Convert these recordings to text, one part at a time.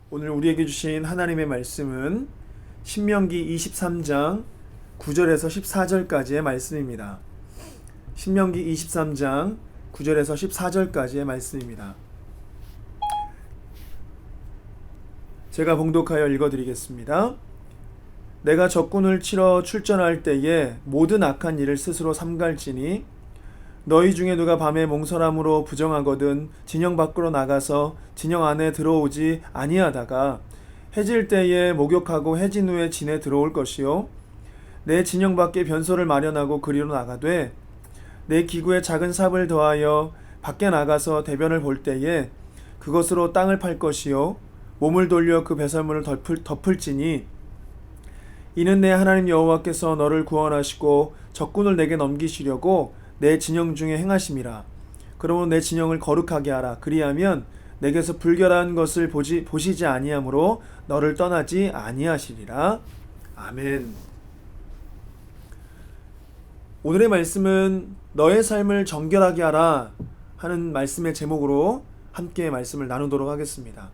오늘 우리에게 주신 하나님의 말씀은 신명기 23장 9절에서 14절까지의 말씀입니다. 신명기 23장 9절에서 14절까지의 말씀입니다. 제가 봉독하여 읽어드리겠습니다. 내가 적군을 치러 출전할 때에 모든 악한 일을 스스로 삼갈지니 너희 중에 누가 밤에 몽설함으로 부정하거든 진영 밖으로 나가서 진영 안에 들어오지 아니하다가 해질 때에 목욕하고 해진 후에 진에 들어올 것이요 내 진영 밖에 변소를 마련하고 그리로 나가되 내 기구에 작은 삽을 더하여 밖에 나가서 대변을 볼 때에 그것으로 땅을 팔 것이요 몸을 돌려 그 배설물을 덮을지니 이는 내 하나님 여호와께서 너를 구원하시고 적군을 내게 넘기시려고 내 진영 중에 행하심이라. 그러므로 내 진영을 거룩하게 하라. 그리하면 내게서 불결한 것을 보시지 아니하므로 너를 떠나지 아니하시리라. 아멘. 오늘의 말씀은 너의 삶을 정결하게 하라 하는 말씀의 제목으로 함께 말씀을 나누도록 하겠습니다.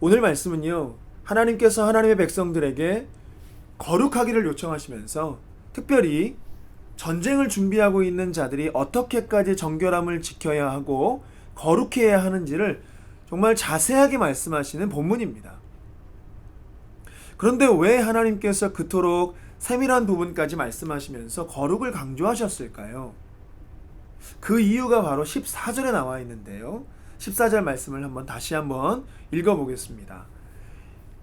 오늘 말씀은요, 하나님께서 하나님의 백성들에게 거룩하기를 요청하시면서 특별히 전쟁을 준비하고 있는 자들이 어떻게까지 정결함을 지켜야 하고 거룩해야 하는지를 정말 자세하게 말씀하시는 본문입니다. 그런데 왜 하나님께서 그토록 세밀한 부분까지 말씀하시면서 거룩을 강조하셨을까요? 그 이유가 바로 14절에 나와 있는데요. 14절 말씀을 다시 한번 읽어보겠습니다.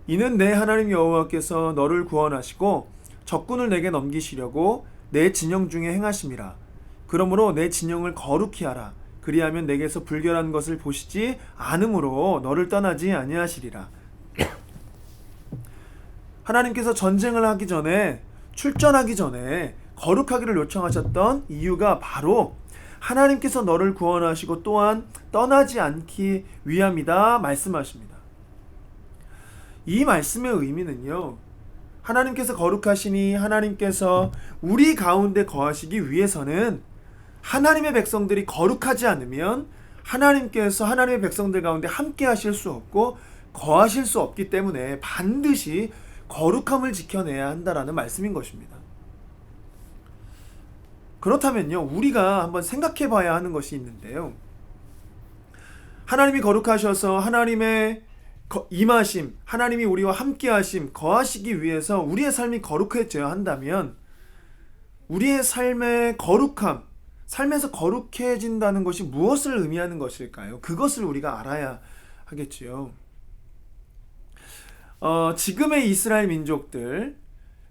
이는 내 하나님 여호와께서 너를 구원하시고 적군을 내게 넘기시려고 내 진영 중에 행하심이라. 그러므로 내 진영을 거룩히 하라. 그리하면 내게서 불결한 것을 보시지 않으므로 너를 떠나지 아니하시리라. 하나님께서 전쟁을 하기 전에, 출전하기 전에 거룩하기를 요청하셨던 이유가 바로 하나님께서 너를 구원하시고 또한 떠나지 않기 위함이다 말씀하십니다. 이 말씀의 의미는요, 하나님께서 거룩하시니 하나님께서 우리 가운데 거하시기 위해서는 하나님의 백성들이 거룩하지 않으면 하나님께서 하나님의 백성들 가운데 함께 하실 수 없고 거하실 수 없기 때문에 반드시 거룩함을 지켜내야 한다라는 말씀인 것입니다. 그렇다면요, 우리가 한번 생각해 봐야 하는 것이 있는데요. 하나님이 거룩하셔서 하나님의 임하심, 하나님이 우리와 함께 하심, 거하시기 위해서 우리의 삶이 거룩해져야 한다면 우리의 삶의 거룩함, 삶에서 거룩해진다는 것이 무엇을 의미하는 것일까요? 그것을 우리가 알아야 하겠지요. 지금의 이스라엘 민족들,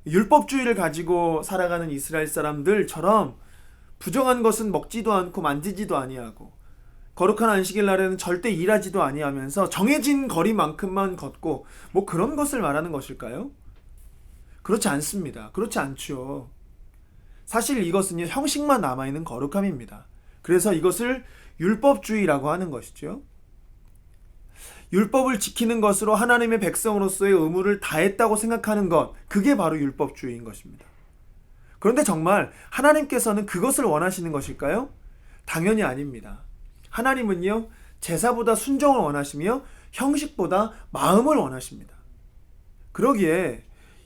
율법주의를 가지고 살아가는 이스라엘 사람들처럼 부정한 것은 먹지도 않고 만지지도 아니하고 거룩한 안식일 날에는 절대 일하지도 아니하면서 정해진 거리만큼만 걷고 그런 것을 말하는 것일까요? 그렇지 않습니다. 그렇지 않죠. 사실 이것은요, 형식만 남아있는 거룩함입니다. 그래서 이것을 율법주의라고 하는 것이죠. 율법을 지키는 것으로 하나님의 백성으로서의 의무를 다했다고 생각하는 것, 그게 바로 율법주의인 것입니다. 그런데 정말 하나님께서는 그것을 원하시는 것일까요? 당연히 아닙니다. 하나님은요, 제사보다 순종을 원하시며 형식보다 마음을 원하십니다. 그러기에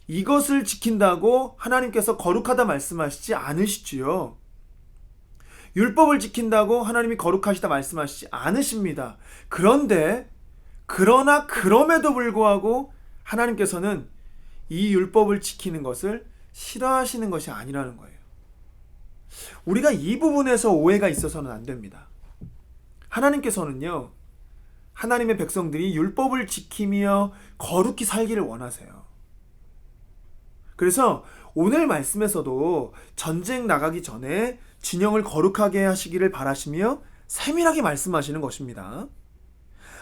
이것을 지킨다고 하나님께서 거룩하다 말씀하시지 않으시지요. 율법을 지킨다고 하나님이 거룩하시다 말씀하시지 않으십니다. 그러나 그럼에도 불구하고 하나님께서는 이 율법을 지키는 것을 싫어하시는 것이 아니라는 거예요. 우리가 이 부분에서 오해가 있어서는 안 됩니다. 하나님께서는요, 하나님의 백성들이 율법을 지키며 거룩히 살기를 원하세요. 그래서 오늘 말씀에서도 전쟁 나가기 전에 진영을 거룩하게 하시기를 바라시며 세밀하게 말씀하시는 것입니다.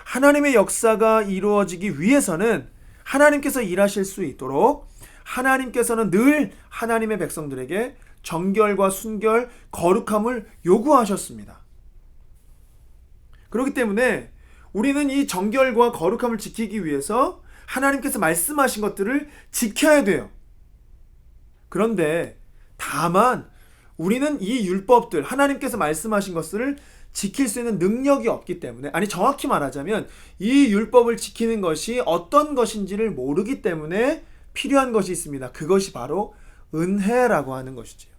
하나님의 역사가 이루어지기 위해서는 하나님께서 일하실 수 있도록 하나님께서는 늘 하나님의 백성들에게 정결과 순결, 거룩함을 요구하셨습니다. 그렇기 때문에 우리는 이 정결과 거룩함을 지키기 위해서 하나님께서 말씀하신 것들을 지켜야 돼요. 그런데 다만 우리는 이 율법들, 하나님께서 말씀하신 것들을 지킬 수 있는 능력이 없기 때문에, 아니 정확히 말하자면 이 율법을 지키는 것이 어떤 것인지를 모르기 때문에 필요한 것이 있습니다. 그것이 바로 은혜라고 하는 것이지요.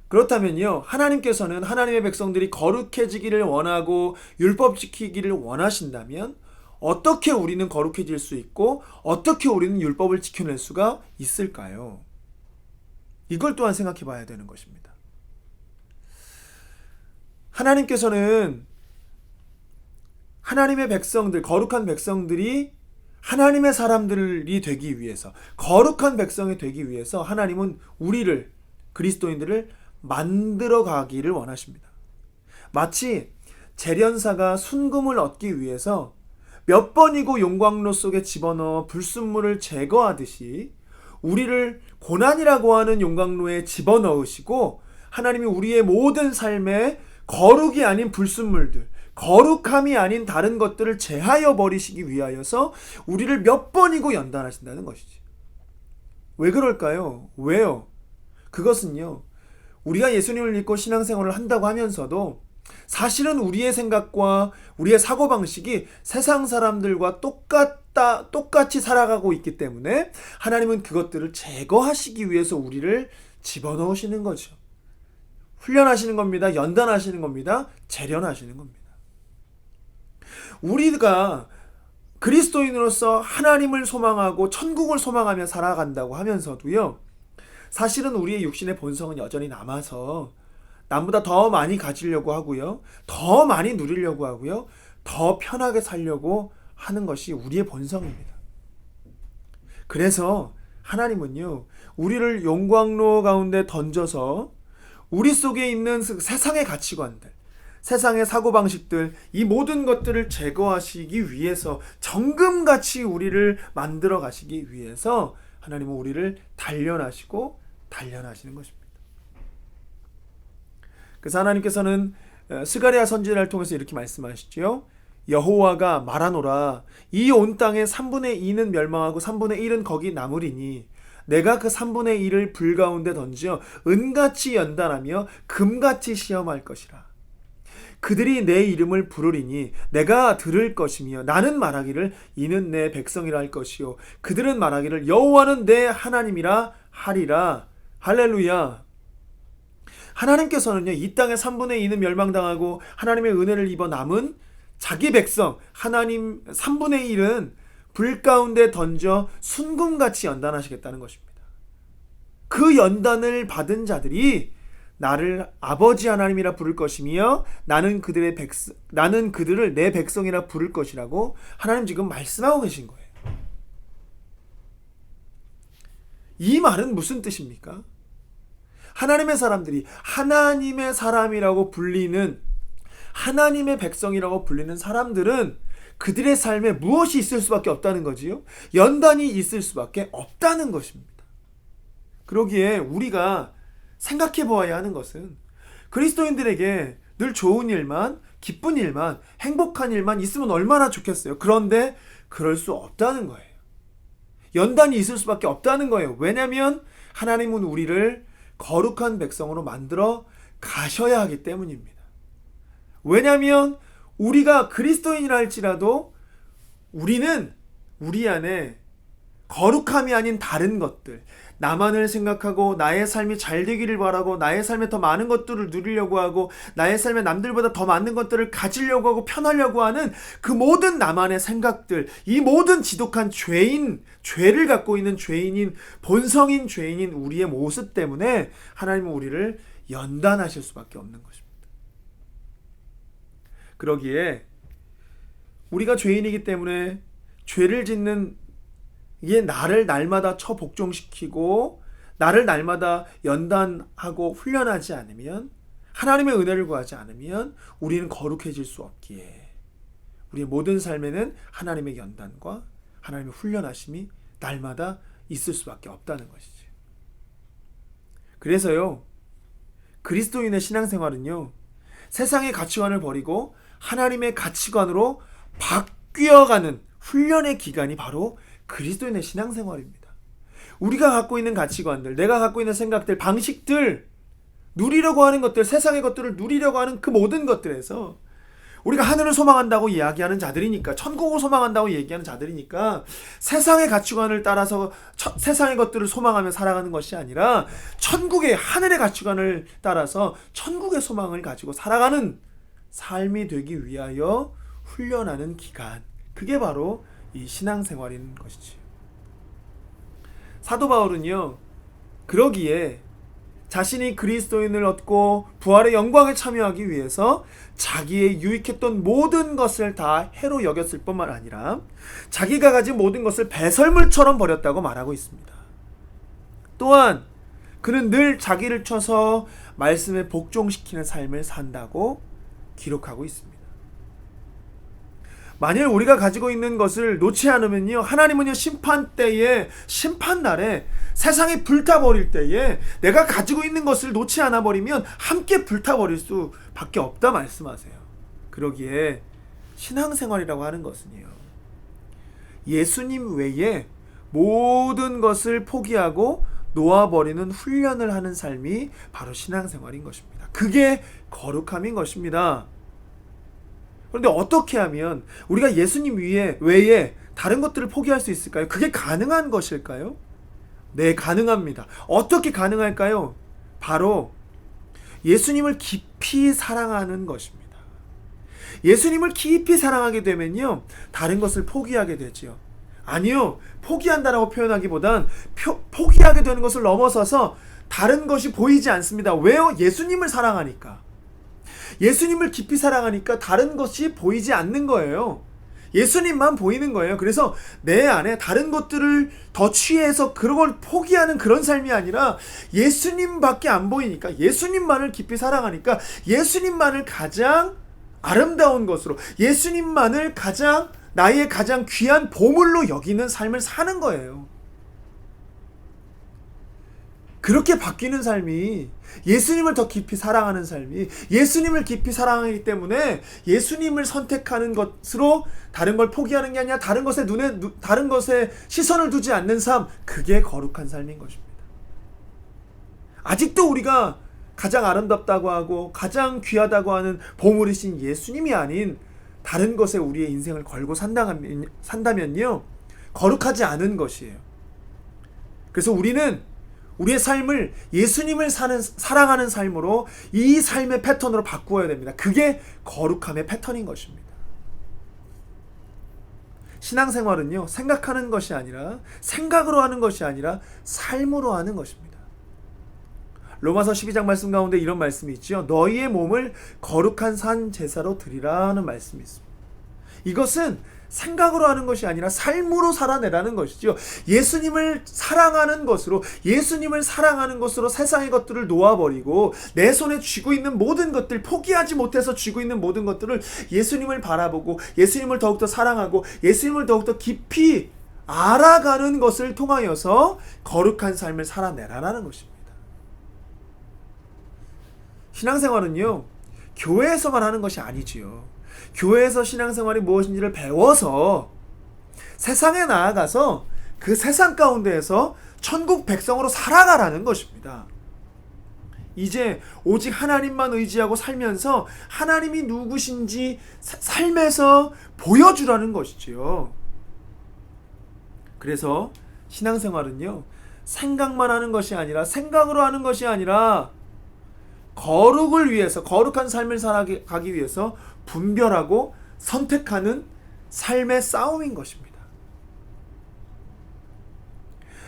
그렇다면요, 하나님께서는 하나님의 백성들이 거룩해지기를 원하고 율법 지키기를 원하신다면 어떻게 우리는 거룩해질 수 있고 어떻게 우리는 율법을 지켜낼 수가 있을까요? 이걸 또한 생각해 봐야 되는 것입니다. 하나님께서는 하나님의 백성들, 거룩한 백성들이 하나님의 사람들이 되기 위해서, 거룩한 백성이 되기 위해서 하나님은 우리를, 그리스도인들을 만들어 가기를 원하십니다. 마치 재련사가 순금을 얻기 위해서 몇 번이고 용광로 속에 집어넣어 불순물을 제거하듯이 우리를 고난이라고 하는 용광로에 집어넣으시고 하나님이 우리의 모든 삶에 거룩이 아닌 불순물들, 거룩함이 아닌 다른 것들을 제하여 버리시기 위하여서 우리를 몇 번이고 연단하신다는 것이지. 왜 그럴까요? 왜요? 그것은요, 우리가 예수님을 믿고 신앙생활을 한다고 하면서도 사실은 우리의 생각과 우리의 사고방식이 세상 사람들과 똑같이 살아가고 있기 때문에 하나님은 그것들을 제거하시기 위해서 우리를 집어넣으시는 거죠. 훈련하시는 겁니다. 연단하시는 겁니다. 재련하시는 겁니다. 우리가 그리스도인으로서 하나님을 소망하고 천국을 소망하며 살아간다고 하면서도요, 사실은 우리의 육신의 본성은 여전히 남아서 남보다 더 많이 가지려고 하고요, 더 많이 누리려고 하고요, 더 편하게 살려고 하는 것이 우리의 본성입니다. 그래서 하나님은요, 우리를 용광로 가운데 던져서 우리 속에 있는 세상의 가치관들, 세상의 사고방식들, 이 모든 것들을 제거하시기 위해서, 정금같이 우리를 만들어 가시기 위해서 하나님은 우리를 단련하시는 것입니다. 그래서 하나님께서는 스가랴 선지자를 통해서 이렇게 말씀하시죠. 여호와가 말하노라, 이 온 땅의 3분의 2는 멸망하고 3분의 1은 거기 남으리니 내가 그 3분의 1을 불 가운데 던져 은같이 연단하며 금같이 시험할 것이라. 그들이 내 이름을 부르리니 내가 들을 것이며 나는 말하기를 이는 내 백성이라 할 것이요 그들은 말하기를 여호와는 내 하나님이라 하리라. 할렐루야. 하나님께서는요, 이 땅의 3분의 2는 멸망당하고 하나님의 은혜를 입어 남은 자기 백성, 하나님 3분의 1은 불 가운데 던져 순금같이 연단하시겠다는 것입니다. 그 연단을 받은 자들이 나를 아버지 하나님이라 부를 것이며 나는 그들을 내 백성이라 부를 것이라고 하나님 지금 말씀하고 계신 거예요. 이 말은 무슨 뜻입니까? 하나님의 사람들이 하나님의 사람이라고 불리는, 하나님의 백성이라고 불리는 사람들은 그들의 삶에 무엇이 있을 수밖에 없다는 거지요. 연단이 있을 수밖에 없다는 것입니다. 그러기에 우리가 생각해 보아야 하는 것은 그리스도인들에게 늘 좋은 일만, 기쁜 일만, 행복한 일만 있으면 얼마나 좋겠어요. 그런데 그럴 수 없다는 거예요. 연단이 있을 수밖에 없다는 거예요. 왜냐하면 하나님은 우리를 거룩한 백성으로 만들어 가셔야 하기 때문입니다. 왜냐하면 우리가 그리스도인이라 할지라도 우리는 우리 안에 거룩함이 아닌 다른 것들, 나만을 생각하고 나의 삶이 잘 되기를 바라고 나의 삶에 더 많은 것들을 누리려고 하고 나의 삶에 남들보다 더 많은 것들을 가지려고 하고 편하려고 하는 그 모든 나만의 생각들, 이 모든 지독한 죄를 갖고 있는 죄인인, 본성인 죄인인 우리의 모습 때문에 하나님은 우리를 연단하실 수밖에 없는 것입니다. 그러기에 우리가 죄인이기 때문에 죄를 짓는 이게 나를 날마다 처복종시키고 나를 날마다 연단하고 훈련하지 않으면, 하나님의 은혜를 구하지 않으면 우리는 거룩해질 수 없기에 우리의 모든 삶에는 하나님의 연단과 하나님의 훈련하심이 날마다 있을 수밖에 없다는 것이죠. 그래서요, 그리스도인의 신앙생활은요, 세상의 가치관을 버리고 하나님의 가치관으로 바뀌어가는 훈련의 기간이 바로 그리스도인의 신앙생활입니다. 우리가 갖고 있는 가치관들, 내가 갖고 있는 생각들, 방식들, 누리려고 하는 것들, 세상의 것들을 누리려고 하는 그 모든 것들에서 우리가 하늘을 소망한다고 이야기하는 자들이니까, 천국을 소망한다고 얘기하는 자들이니까 세상의 가치관을 따라서 세상의 것들을 소망하며 살아가는 것이 아니라 천국의, 하늘의 가치관을 따라서 천국의 소망을 가지고 살아가는 삶이 되기 위하여 훈련하는 기간, 그게 바로 이 신앙생활인 것이지. 사도 바울은요, 그러기에 자신이 그리스도인을 얻고 부활의 영광에 참여하기 위해서 자기의 유익했던 모든 것을 다 해로 여겼을 뿐만 아니라 자기가 가진 모든 것을 배설물처럼 버렸다고 말하고 있습니다. 또한 그는 늘 자기를 쳐서 말씀에 복종시키는 삶을 산다고 기록하고 있습니다. 만일 우리가 가지고 있는 것을 놓지 않으면요, 하나님은요, 심판날에 세상이 불타버릴 때에 내가 가지고 있는 것을 놓지 않아 버리면 함께 불타버릴 수밖에 없다 말씀하세요. 그러기에 신앙생활이라고 하는 것은요, 예수님 외에 모든 것을 포기하고 놓아버리는 훈련을 하는 삶이 바로 신앙생활인 것입니다. 그게 거룩함인 것입니다. 그런데 어떻게 하면 우리가 예수님 외에 다른 것들을 포기할 수 있을까요? 그게 가능한 것일까요? 네, 가능합니다. 어떻게 가능할까요? 바로 예수님을 깊이 사랑하는 것입니다. 예수님을 깊이 사랑하게 되면요, 다른 것을 포기하게 되죠. 아니요, 포기한다라고 표현하기보단 포기하게 되는 것을 넘어서서 다른 것이 보이지 않습니다. 왜요? 예수님을 사랑하니까. 예수님을 깊이 사랑하니까 다른 것이 보이지 않는 거예요. 예수님만 보이는 거예요. 그래서 내 안에 다른 것들을 더 취해서 그걸 포기하는 그런 삶이 아니라 예수님밖에 안 보이니까, 예수님만을 깊이 사랑하니까 예수님만을 가장 아름다운 것으로, 예수님만을 나의 가장 귀한 보물로 여기는 삶을 사는 거예요. 그렇게 바뀌는 삶이, 예수님을 더 깊이 사랑하는 삶이, 예수님을 깊이 사랑하기 때문에 예수님을 선택하는 것으로 다른 걸 포기하는 게 아니라 다른 것에 시선을 두지 않는 삶, 그게 거룩한 삶인 것입니다. 아직도 우리가 가장 아름답다고 하고 가장 귀하다고 하는 보물이신 예수님이 아닌 다른 것에 우리의 인생을 걸고 산다면요, 거룩하지 않은 것이에요. 그래서 우리는 우리의 삶을 예수님을 사랑하는 삶으로, 이 삶의 패턴으로 바꾸어야 됩니다. 그게 거룩함의 패턴인 것입니다. 신앙생활은요, 생각하는 것이 아니라, 생각으로 하는 것이 아니라 삶으로 하는 것입니다. 로마서 12장 말씀 가운데 이런 말씀이 있죠. 너희의 몸을 거룩한 산 제사로 드리라는 말씀이 있습니다. 이것은 생각으로 하는 것이 아니라 삶으로 살아내라는 것이죠. 예수님을 사랑하는 것으로 세상의 것들을 놓아버리고 내 손에 쥐고 있는 모든 것들, 포기하지 못해서 쥐고 있는 모든 것들을 예수님을 바라보고 예수님을 더욱더 사랑하고 예수님을 더욱더 깊이 알아가는 것을 통하여서 거룩한 삶을 살아내라는 것입니다. 신앙생활은요, 교회에서만 하는 것이 아니지요. 교회에서 신앙생활이 무엇인지를 배워서 세상에 나아가서 그 세상 가운데에서 천국 백성으로 살아가라는 것입니다. 이제 오직 하나님만 의지하고 살면서 하나님이 누구신지 삶에서 보여주라는 것이지요. 그래서 신앙생활은요, 생각만 하는 것이 아니라, 생각으로 하는 것이 아니라 거룩을 위해서, 거룩한 삶을 살아가기 위해서 분별하고 선택하는 삶의 싸움인 것입니다.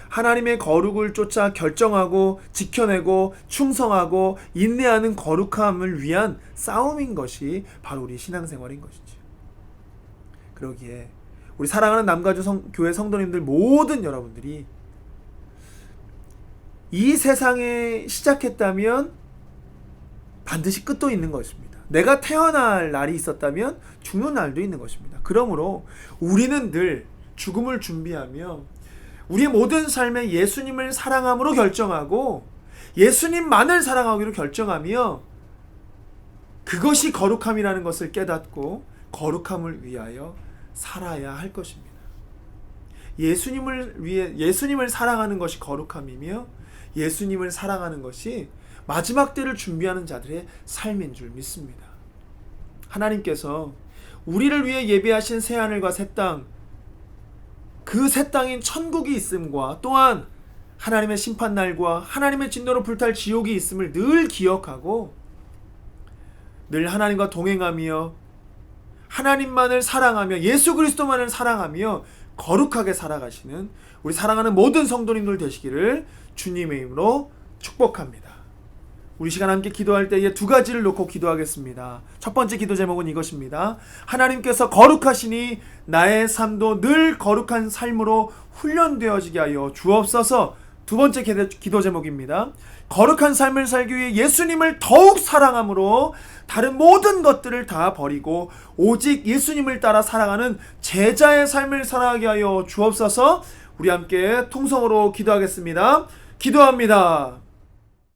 하나님의 거룩을 쫓아 결정하고 지켜내고 충성하고 인내하는 거룩함을 위한 싸움인 것이 바로 우리 신앙생활인 것이죠. 그러기에 우리 사랑하는 남가주 교회 성도님들 모든 여러분들이 이 세상에 시작했다면 반드시 끝도 있는 것입니다. 내가 태어날 날이 있었다면 죽는 날도 있는 것입니다. 그러므로 우리는 늘 죽음을 준비하며 우리의 모든 삶에 예수님을 사랑함으로 결정하고 예수님만을 사랑하기로 결정하며 그것이 거룩함이라는 것을 깨닫고 거룩함을 위하여 살아야 할 것입니다. 예수님을 사랑하는 것이 거룩함이며 예수님을 사랑하는 것이 마지막 때를 준비하는 자들의 삶인 줄 믿습니다. 하나님께서 우리를 위해 예비하신 새하늘과 새 땅, 그 새 땅인 천국이 있음과 또한 하나님의 심판날과 하나님의 진노로 불탈 지옥이 있음을 늘 기억하고 늘 하나님과 동행하며 하나님만을 사랑하며 예수 그리스도만을 사랑하며 거룩하게 살아가시는 우리 사랑하는 모든 성도님들 되시기를 주님의 이름으로 축복합니다. 우리 시간 함께 기도할 때에 두 가지를 놓고 기도하겠습니다. 첫 번째 기도 제목은 이것입니다. 하나님께서 거룩하시니 나의 삶도 늘 거룩한 삶으로 훈련되어지게 하여 주옵소서. 두 번째 기도 제목입니다. 거룩한 삶을 살기 위해 예수님을 더욱 사랑함으로 다른 모든 것들을 다 버리고 오직 예수님을 따라 살아가는 제자의 삶을 살아가게 하여 주옵소서. 우리 함께 통성으로 기도하겠습니다. 기도합니다.